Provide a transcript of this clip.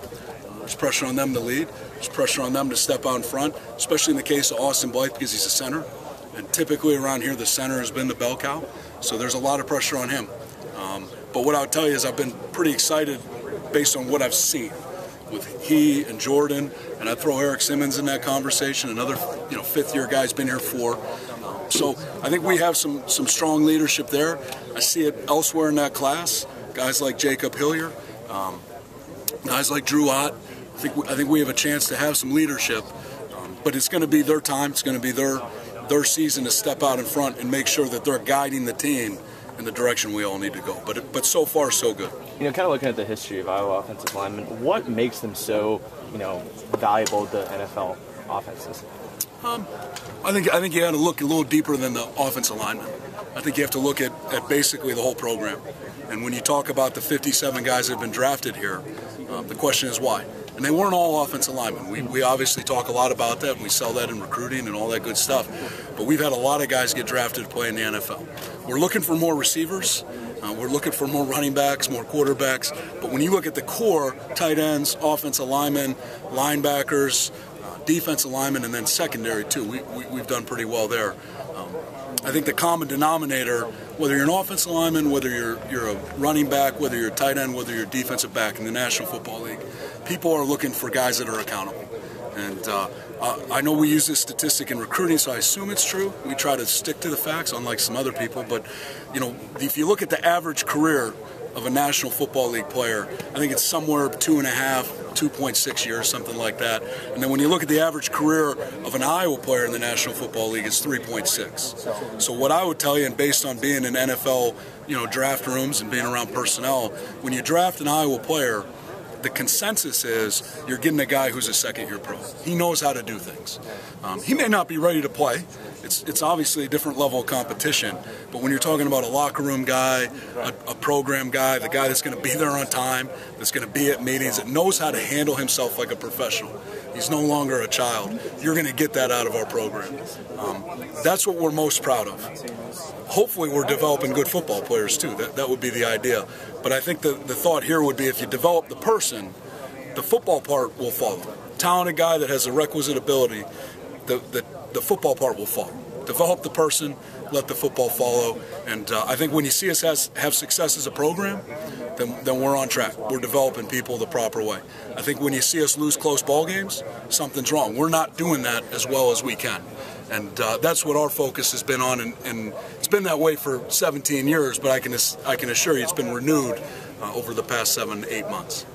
them. There's pressure on them to lead. There's pressure on them to step out in front, especially in the case of Austin Blythe because he's a center. And typically around here, the center has been the bell cow. So there's a lot of pressure on him. But what I'll tell you is I've been pretty excited based on what I've seen with he and Jordan, and I'd throw Eric Simmons in that conversation, another fifth-year guy's been here for. So I think we have some strong leadership there. I see it elsewhere in that class. Guys like Jacob Hillier, guys like Drew Ott. I think we have a chance to have some leadership, but it's going to be their time. It's going to be their season to step out in front and make sure that they're guiding the team in the direction we all need to go. But so far, so good. Kind of looking at the history of Iowa offensive linemen, what makes them so, valuable to NFL offenses? I think you got to look a little deeper than the offensive lineman. I think you have to look at basically the whole program. And when you talk about the 57 guys that have been drafted here, the question is why. And they weren't all offensive linemen. We obviously talk a lot about that, and we sell that in recruiting and all that good stuff. But we've had a lot of guys get drafted to play in the NFL. We're looking for more receivers. We're looking for more running backs, more quarterbacks. But when you look at the core, tight ends, offensive linemen, linebackers, defensive linemen, and then secondary too, we've done pretty well there. I think the common denominator, whether you're an offensive lineman, whether you're a running back, whether you're a tight end, whether you're a defensive back in the National Football League, people are looking for guys that are accountable. And I know we use this statistic in recruiting, so I assume it's true. We try to stick to the facts, unlike some other people. But, if you look at the average career of a National Football League player, I think it's somewhere 2.5, 2.6 years, something like that. And then when you look at the average career of an Iowa player in the National Football League, it's 3.6. So what I would tell you, and based on being in NFL, draft rooms and being around personnel, when you draft an Iowa player, the consensus is you're getting a guy who's a second-year pro. He knows how to do things. He may not be ready to play. It's obviously a different level of competition. But when you're talking about a locker room guy, a program guy, the guy that's going to be there on time, that's going to be at meetings, that knows how to handle himself like a professional. He's no longer a child. You're going to get that out of our program. That's what we're most proud of. Hopefully we're developing good football players too. That would be the idea. But I think the thought here would be if you develop the person, the football part will follow. Talented guy that has the requisite ability, the football part will follow. Develop the person, let the football follow. And I think when you see us have success as a program, then we're on track. We're developing people the proper way. I think when you see us lose close ball games, something's wrong. We're not doing that as well as we can. And that's what our focus has been on, and it's been that way for 17 years, but I can assure you it's been renewed over the past 7 to 8 months.